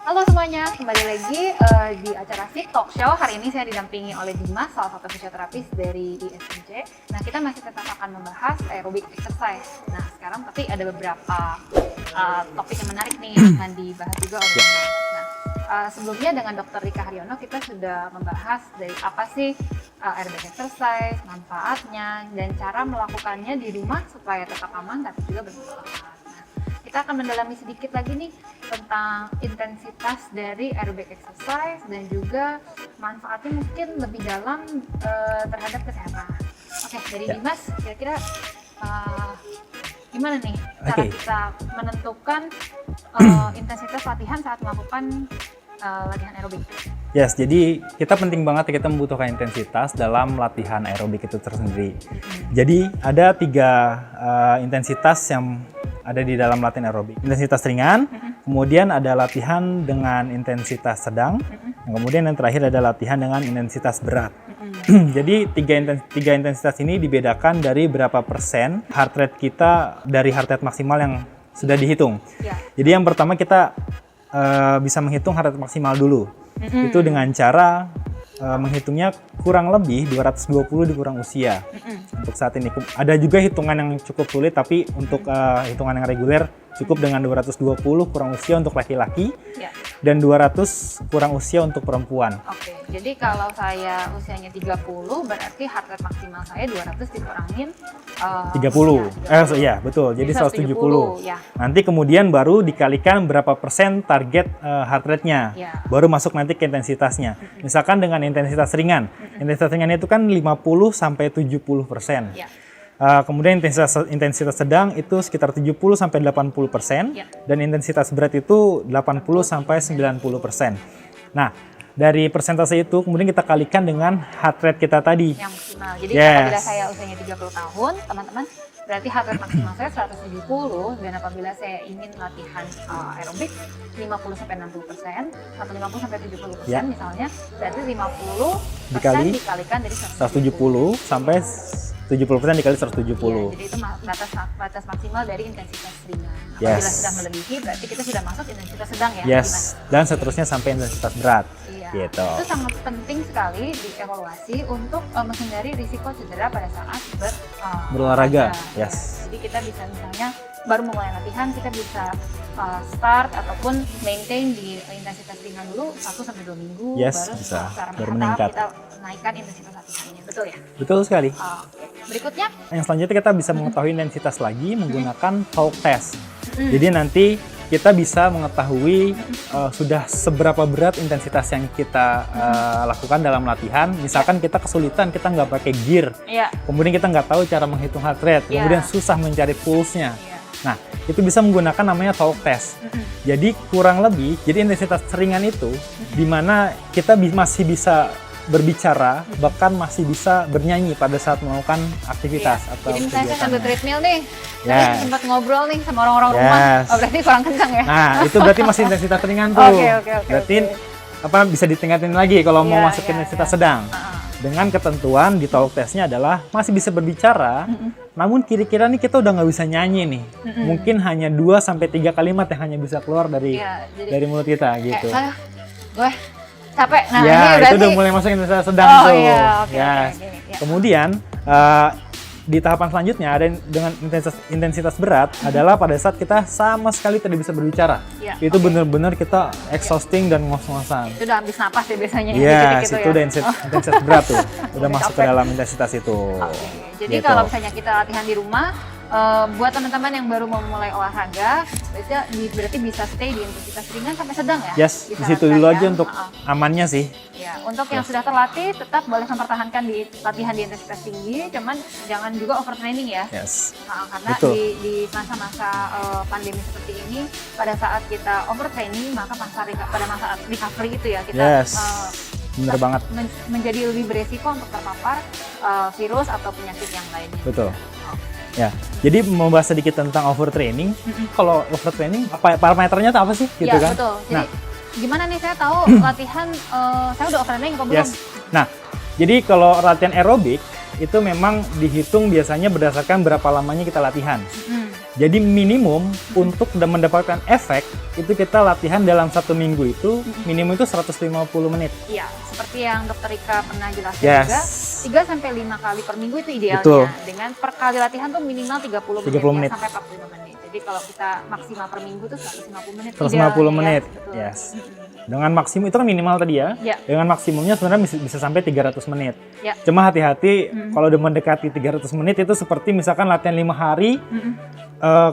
Halo semuanya, kembali lagi di acara Fit Talk Show. Hari ini saya didampingi oleh Dimas, salah satu fisioterapis dari ISMJ. Nah, kita masih tetap akan membahas aerobic exercise. Nah, sekarang tapi ada beberapa topik yang menarik nih yang akan dibahas juga oleh Dimas. Nah, sebelumnya dengan Dr. Rika Haryono kita sudah membahas dari apa sih aerobic exercise, manfaatnya, dan cara melakukannya di rumah supaya tetap aman tapi juga bermanfaat. Kita akan mendalami sedikit lagi nih tentang intensitas dari aerobic exercise dan juga manfaatnya mungkin lebih dalam terhadap kesehatan. Oke, dari Dimas, kira-kira gimana nih cara kita menentukan intensitas latihan saat melakukan latihan aerobik? Yes, jadi kita penting banget kita membutuhkan intensitas dalam latihan aerobik itu tersendiri. Jadi ada 3 intensitas yang ada di dalam latihan aerobik. Intensitas ringan, kemudian ada latihan dengan intensitas sedang, dan kemudian yang terakhir ada latihan dengan intensitas berat. Jadi tiga intensitas ini dibedakan dari berapa persen heart rate kita dari heart rate maksimal yang sudah dihitung. Jadi yang pertama kita bisa menghitung heart rate maksimal dulu. Itu dengan cara menghitungnya kurang lebih 220 dikurang usia. Untuk saat ini ada juga hitungan yang cukup sulit, tapi untuk hitungan yang reguler cukup dengan 220 kurang usia untuk laki-laki dan 200 kurang usia untuk perempuan. Oke, jadi kalau saya usianya 30 berarti heart rate maksimal saya 200 dikurangin 30. Iya, betul. Jadi 170. Nanti kemudian baru dikalikan berapa persen target heart rate-nya. Baru masuk nanti ke intensitasnya. Misalkan dengan intensitas ringan. Intensitas ringan itu kan 50 sampai 70%. Kemudian intensitas sedang itu sekitar 70 sampai 80%, dan intensitas berat itu 80 sampai 90%. Nah, dari persentase itu kemudian kita kalikan dengan heart rate kita tadi. Yang maksimal. Jadi apabila saya usianya 30 tahun, teman-teman, berarti heart rate maksimal saya 170, dan apabila saya ingin latihan aerobik 50 sampai 60% atau 50 sampai 70% misalnya, berarti 50% dikalikan dari 170 sampai 70% dikali 170. Jadi itu batas maksimal dari intensitas ringan. Apabila sudah melebihi, berarti kita sudah masuk intensitas sedang ya. Dan seterusnya sampai intensitas berat. Gitu. Itu sangat penting sekali dievaluasi untuk menghindari risiko cedera pada saat berolahraga. Jadi kita bisa misalnya baru mulai latihan, kita bisa start ataupun maintain di intensitas ringan dulu 1-2 minggu, baru bisa. secara Baru bertahap meningkat. kita naikkan intensitas latihannya, betul ya? Betul sekali. Berikutnya? Yang selanjutnya kita bisa mengetahui intensitas lagi menggunakan talk test. Jadi nanti kita bisa mengetahui sudah seberapa berat intensitas yang kita lakukan dalam latihan. Misalkan kita kesulitan, kita nggak pakai gear, kemudian kita nggak tahu cara menghitung heart rate, kemudian susah mencari pulse-nya. Nah, itu bisa menggunakan namanya talk test. Jadi kurang lebih, jadi intensitas ringan itu di mana kita masih bisa berbicara, bahkan masih bisa bernyanyi pada saat melakukan aktivitas atau jadi misalnya saya sambil treadmill nih, tapi sempat ngobrol nih sama orang-orang rumah, berarti kurang kencang ya? Nah, itu berarti masih intensitas ringan tuh. Berarti bisa ditingkatin lagi kalau mau masuk ke intensitas sedang. Dengan ketentuan di talk testnya adalah masih bisa berbicara, namun kira-kira nih kita udah nggak bisa nyanyi nih. Mungkin hanya 2-3 kalimat yang hanya bisa keluar dari mulut kita gitu. Gue capek. Nah, ini berarti itu udah mulai masuk intensitas sedang tuh. Kemudian di tahapan selanjutnya ada dengan intensitas berat adalah pada saat kita sama sekali tidak bisa berbicara. Itu benar-benar kita exhausting dan ngos-ngosan. Itu udah habis napas ya biasanya. Itu udah intensitas berat tuh. Udah masuk ke dalam intensitas itu. Jadi kalau misalnya kita latihan di rumah, buat teman-teman yang baru memulai olahraga, berarti bisa stay di intensitas ringan sampai sedang ya? Di situ dulu aja untuk amannya sih. Untuk yang sudah terlatih tetap boleh mempertahankan di latihan di intensitas tinggi, cuman jangan juga overtraining ya. Karena di masa-masa pandemi seperti ini, pada saat kita overtraining, maka pada masa recovery itu ya kita bener banget menjadi lebih beresiko untuk terpapar virus atau penyakit yang lainnya. Betul. Jadi membahas sedikit tentang overtraining. Kalau overtraining, parameternya apa sih? Gitu kan? Betul. Jadi gimana nih saya tahu latihan saya udah overtraining atau belum? Nah, jadi kalau latihan aerobik itu memang dihitung biasanya berdasarkan berapa lamanya kita latihan. Jadi minimum untuk mendapatkan efek itu kita latihan dalam 1 minggu itu minimum itu 150 menit. Iya, seperti yang Dokter Rika pernah jelaskan Yes. juga, 3-5 kali per minggu itu idealnya. Betul. Dengan per kali latihan tuh minimal 30 menit, 30 menit. Ya, sampai 45 menit. Jadi kalau kita maksimal per minggu tuh 150 menit. 150 idealnya, menit. Ya, betul. Yes. Dengan maksimum itu kan minimal tadi ya. Ya. Dengan maksimumnya sebenarnya bisa sampai 300 menit. Ya. Cuma hati-hati kalau udah mendekati 300 menit itu seperti misalkan latihan 5 hari,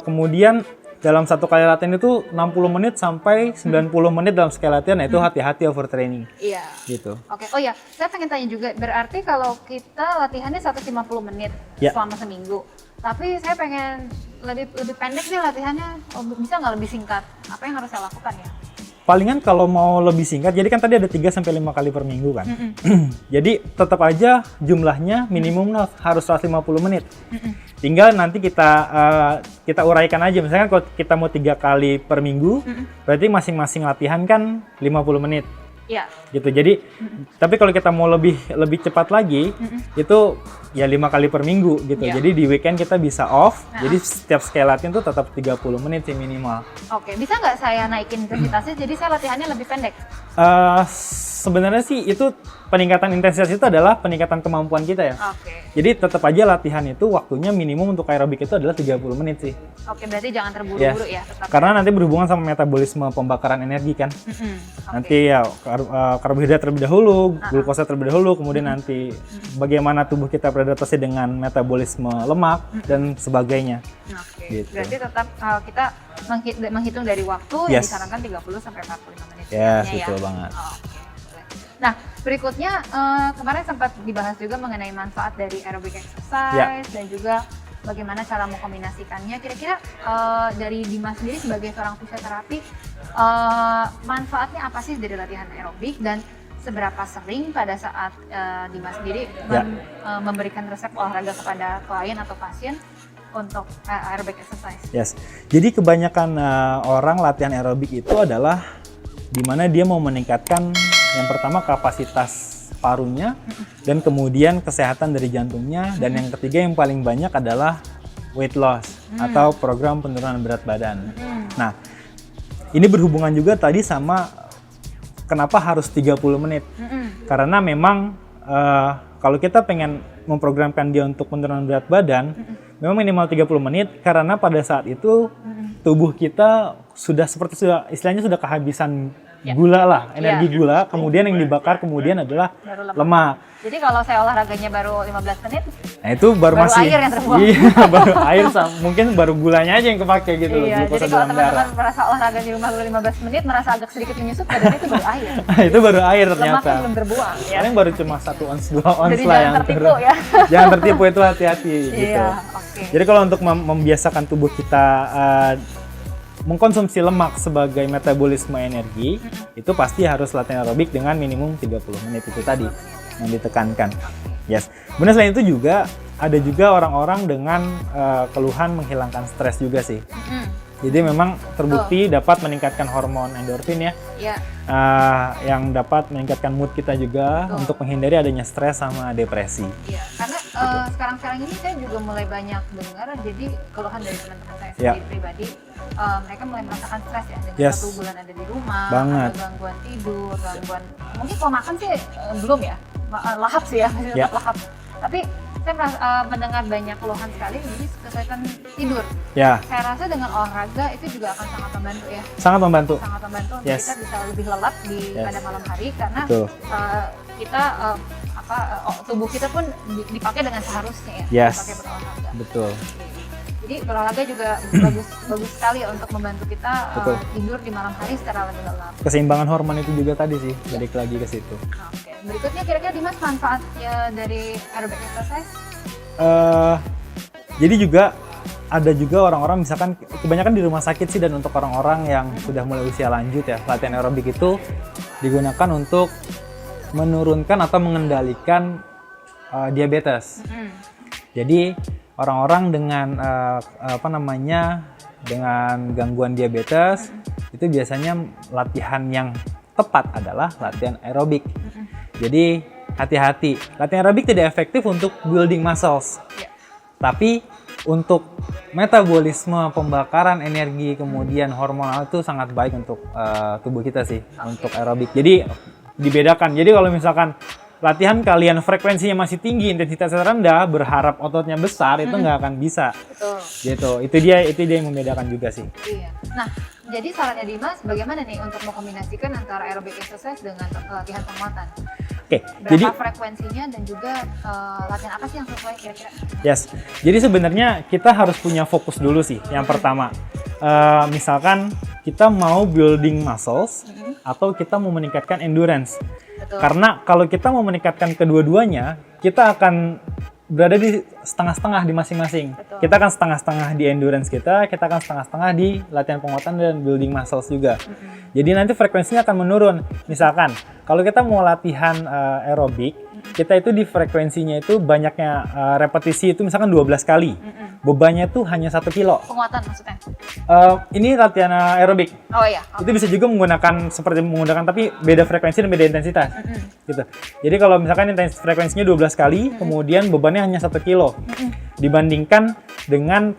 kemudian dalam 1 kali latihan itu 60 menit sampai 90 menit dalam sekali latihan, nah itu hati-hati overtraining. Iya. Gitu. Oke, oh ya, saya pengen tanya juga, berarti kalau kita latihannya 150 menit Ya. selama seminggu, tapi saya pengen lebih pendek nih latihannya, bisa nggak lebih singkat? Apa yang harus saya lakukan ya? Palingan kalau mau lebih singkat, jadi kan tadi ada 3-5 kali per minggu kan. Jadi tetap aja jumlahnya minimum harus 150 menit. Tinggal nanti kita uraikan aja, misalkan kalau kita mau 3 kali per minggu, berarti masing-masing latihan kan 50 menit. Iya. Gitu. Jadi tapi kalau kita mau lebih cepat lagi, itu ya 5 kali per minggu gitu. Iya. Jadi di weekend kita bisa off. Jadi setiap sekali latihan tuh tetap 30 menit sih minimal. Oke, bisa nggak saya naikin intensitasnya jadi saya latihannya lebih pendek? Sebenarnya sih itu peningkatan intensitas itu adalah peningkatan kemampuan kita ya. Oke. Jadi tetap aja latihan itu waktunya minimum untuk aerobik itu adalah 30 menit sih. Oke, berarti jangan terburu-buru ya, tetap. Karena nanti berhubungan sama metabolisme pembakaran energi kan. Oke. Nanti ya karbohidrat terlebih dahulu, glukosa terlebih dahulu, kemudian nanti bagaimana tubuh kita beradaptasi dengan metabolisme lemak dan sebagainya. Oke. Gitu. Berarti tetap kita menghitung dari waktu yang Yes. disarankan 30 sampai 45 menit. Yes, setidaknya betul ya. banget. Oke. Nah, berikutnya kemarin sempat dibahas juga mengenai manfaat dari aerobic exercise dan juga bagaimana cara mengkombinasikannya. Kira-kira dari Dimas sendiri sebagai seorang fisioterapi, manfaatnya apa sih dari latihan aerobik dan seberapa sering pada saat Dimas sendiri memberikan resep olahraga kepada klien atau pasien untuk aerobic exercise? Yes. Jadi kebanyakan orang latihan aerobik itu adalah di mana dia mau meningkatkan yang pertama kapasitas parunya dan kemudian kesehatan dari jantungnya dan yang ketiga yang paling banyak adalah weight loss atau program penurunan berat badan. Nah, ini berhubungan juga tadi sama kenapa harus 30 menit. Karena memang kalau kita pengen memprogramkan dia untuk penurunan berat badan, memang minimal 30 menit karena pada saat itu tubuh kita sudah istilahnya sudah kehabisan gula lah, energi gula, kemudian yang dibakar kemudian adalah lemak. Jadi kalau saya olahraganya baru 15 menit, Nah itu baru masih air yang terbuang. Iya, baru air mungkin baru gulanya aja yang kepake gitu loh, Iya, glukosa jadi kalau dalam darah. teman-teman merasa olahraga di rumah baru 15 menit, merasa agak sedikit menyusut, padahal itu baru air. Itu baru air ternyata. Lemaknya belum terbuang. Ya. Paling baru cuma 1 ons 2 ons Jadi lah jangan yang tertipu turun. ya. Jangan tertipu, itu hati-hati gitu. Iya, oke. Jadi kalau untuk membiasakan tubuh kita mengkonsumsi lemak sebagai metabolisme energi, itu pasti harus latihan aerobik dengan minimum 30 menit itu tadi yang ditekankan. Yes. Kemudian selain itu juga ada juga orang-orang dengan keluhan menghilangkan stres juga sih. Jadi memang terbukti dapat meningkatkan hormon endorfin ya, Iya. yang dapat meningkatkan mood kita juga untuk menghindari adanya stres sama depresi. Iya, karena sekarang-sekarang ini saya juga mulai banyak dengar, jadi keluhan dari teman-teman saya Ya. sendiri pribadi, mereka mulai merasakan stres ya, dengan Yes. 1 bulan ada di rumah, Banget. ada gangguan tidur, gangguan, mungkin kalau makan sih belum ya, lahap sih ya, masih Ya. tetap lahap. Tapi saya mendengar banyak keluhan sekali, jadi kesulitan tidur. Ya, Saya rasa dengan olahraga itu juga akan sangat membantu ya, sangat membantu. sangat membantu untuk Yes. kita bisa lebih lelap pada malam hari karena Betul. kita tubuh kita pun dipakai dengan seharusnya ya, Yes. dipakai berolahraga. Betul. Jadi berolahraga juga bagus sekali untuk membantu kita Betul. tidur di malam hari secara lebih lelap. Keseimbangan hormon itu juga tadi sih, balik lagi ke situ. Oke. Berikutnya kira-kira Dimas manfaatnya dari aerobic exercise? Jadi juga ada juga orang-orang misalkan kebanyakan di rumah sakit sih, dan untuk orang-orang yang sudah mulai usia lanjut ya, latihan aerobik itu digunakan untuk menurunkan atau mengendalikan diabetes. Jadi orang-orang dengan dengan gangguan diabetes itu biasanya latihan yang tepat adalah latihan aerobik. Jadi hati-hati, latihan aerobik tidak efektif untuk building muscles. Tapi untuk metabolisme, pembakaran energi, kemudian hormonal itu sangat baik untuk tubuh kita sih, untuk aerobik. Jadi dibedakan. Jadi kalau misalkan latihan kalian frekuensinya masih tinggi, intensitasnya rendah, berharap ototnya besar, itu nggak akan bisa. Betul. Gitu. Itu dia yang membedakan juga sih. Iya. Nah, jadi sarannya Dimas bagaimana nih untuk mengkombinasikan antara aerobic exercise dengan latihan penguatan? Oke, Berapa jadi frekuensinya dan juga latihan apa sih yang sesuai kira-kira? yes. Jadi sebenarnya kita harus punya fokus dulu sih. Yang pertama, misalkan kita mau building muscles atau kita mau meningkatkan endurance. Betul. Karena kalau kita mau meningkatkan kedua-duanya, kita akan berada di setengah-setengah di masing-masing. Betul. Kita akan setengah-setengah di endurance kita akan setengah-setengah di latihan penguatan dan building muscles juga. Jadi nanti frekuensinya akan menurun. Misalkan kalau kita mau latihan aerobik, kita itu di frekuensinya itu banyaknya repetisi itu misalkan 12 kali. Bebannya itu hanya 1 kilo. Penguatan maksudnya? Ini latihan aerobik. Oh iya. Itu bisa juga menggunakan tapi beda frekuensi dan beda intensitas. Gitu. Jadi kalau misalkan frekuensinya 12 kali, kemudian bebannya hanya 1 kilo. Dibandingkan dengan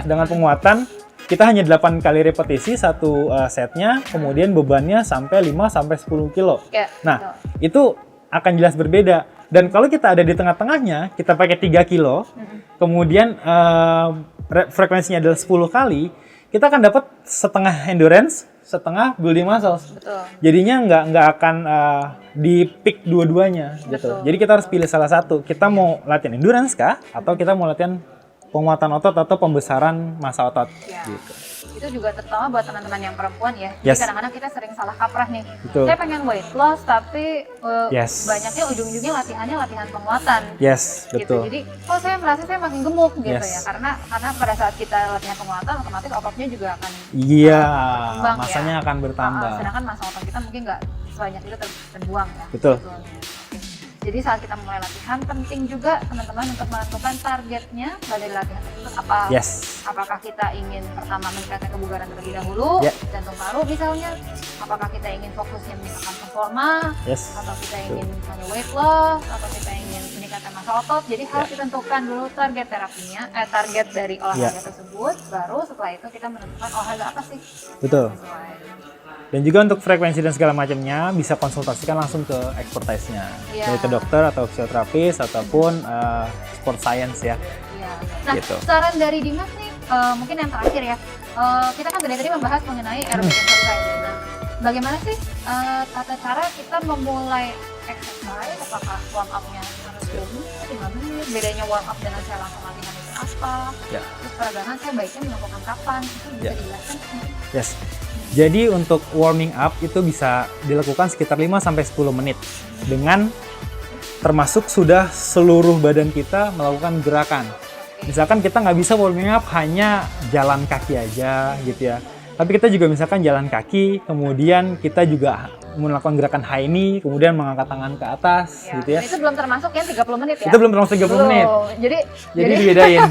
dengan penguatan kita hanya 8 kali repetisi satu setnya, kemudian bebannya sampai 5 sampai 10 kilo. Ya, Nah, itu akan jelas berbeda. Dan kalau kita ada di tengah-tengahnya, kita pakai 3 kilo, kemudian frekuensinya adalah 10 kali, kita akan dapat setengah endurance, setengah building muscles. Betul. Jadinya nggak akan di peak dua-duanya gitu. Jadi kita harus pilih salah satu. Kita mau latihan endurance kah? Atau kita mau latihan penguatan otot atau pembesaran massa otot Ya. gitu. Itu juga terutama buat teman-teman yang perempuan ya. Yes. Jadi kadang-kadang kita sering salah kaprah nih. Betul. Saya pengen weight loss tapi Yes. banyaknya ujung-ujungnya latihannya latihan penguatan. Yes, Gitu. betul. Jadi, saya merasa saya makin gemuk gitu Yes. ya. Karena pada saat kita latihan penguatan otomatis ototnya juga akan Iya, berkembang masanya ya. akan bertambah. Sedangkan massa otot kita mungkin nggak sebanyak itu terbuang ya. Betul. Sebetulnya. Oke. Jadi saat kita mulai latihan penting juga teman-teman untuk menentukan targetnya dari latihan tersebut apakah kita ingin pertama meningkatkan kebugaran terlebih dahulu, jantung paru misalnya, apakah kita ingin fokusnya meningkatkan performa, atau kita ingin misalnya weight loss, atau kita ingin meningkatkan massa otot. Jadi harus ditentukan dulu target terapinya, target dari olahraga tersebut. Baru setelah itu kita menentukan olahraga apa sih. Betul. yang sesuai. Dan juga untuk frekuensi dan segala macamnya bisa konsultasikan langsung ke expertise-nya, baik ke dokter atau fisioterapis ataupun sport science ya. Nah, gitu. saran dari Dimas nih, mungkin yang terakhir ya. Kita kan tadi membahas mengenai aerobic exercise. Nah, bagaimana sih tata cara kita memulai exercise? Apakah warm up-nya harus 5 menit? Bedanya warm up dengan saya langsung latihan itu apa? Terus peregangan saya baiknya melakukan kapan? Itu bisa dijelaskan? Yes. Jadi untuk warming up itu bisa dilakukan sekitar 5-10 menit dengan termasuk sudah seluruh badan kita melakukan gerakan. Misalkan kita nggak bisa warming up hanya jalan kaki aja gitu ya. Tapi kita juga misalkan jalan kaki, kemudian kita juga melakukan gerakan high knee, kemudian mengangkat tangan ke atas gitu ya. Itu belum termasuk yang 30 menit ya? Itu belum termasuk 30 menit. Jadi dibedain.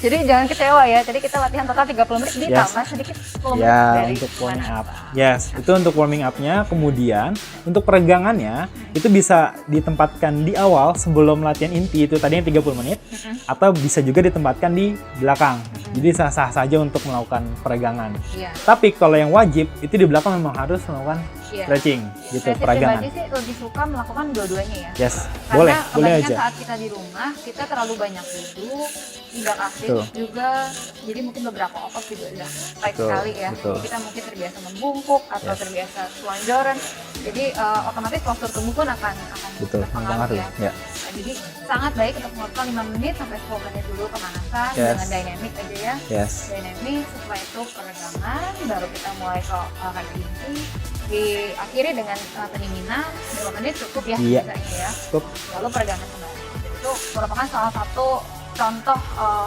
Jadi jangan kecewa ya. Jadi kita latihan total 30 menit, ditambah sedikit 10 menit dari untuk warming up. Itu untuk warming up-nya. Kemudian untuk peregangannya itu bisa ditempatkan di awal sebelum latihan inti itu tadinya 30 menit atau bisa juga ditempatkan di belakang. Jadi sah-sah saja untuk melakukan peregangan. Tapi kalau yang wajib itu di belakang memang harus melakukan stretching gitu, peregangan. Saya pribadi sih lebih suka melakukan dua-duanya ya. Boleh Karena aja. saat kita di rumah, kita terlalu banyak duduk, tidak aktif juga. Jadi mungkin beberapa otot juga udah tight sekali ya. Jadi kita mungkin terbiasa membungkuk atau terbiasa selonjoran. Jadi otomatis postur tubuh pun akan terpengaruh ya. Jadi sangat baik untuk melakukan 5 menit sampai 10 menit dulu pemanasan dengan dynamic aja ya. Dynamic, setelah itu peregangan, baru kita mulai ke olahraga inti. Diakhiri dengan pendinginan 2 menit cukup ya biasanya ya. Lalu peregangan kembali. Itu merupakan salah satu contoh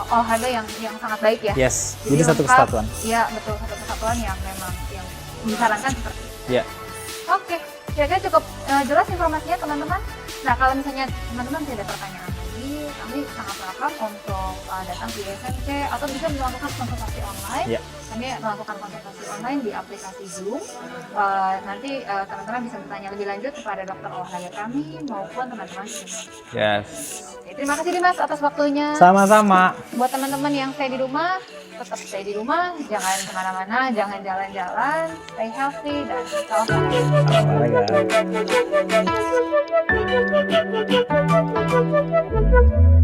olahraga yang sangat baik ya. Jadi satu kesatuan. Iya betul, satu kesatuan yang memang yang disarankan seperti itu. Oke, kira-kira cukup jelas informasinya teman-teman. Nah kalau misalnya teman-teman tidak ada pertanyaan lagi, kami sangat welcome untuk datang di ISMC atau bisa melakukan konsultasi online. Iya. Kami melakukan konsultasi online di aplikasi Zoom. Nanti teman-teman bisa bertanya lebih lanjut kepada dokter olahraga kami maupun teman-teman senior. Yes. Oke, terima kasih Dimas atas waktunya. Sama-sama. Buat teman-teman yang stay di rumah, tetap stay di rumah, jangan kemana-mana, jangan jalan-jalan, stay healthy dan salam olahraga. Olahraga.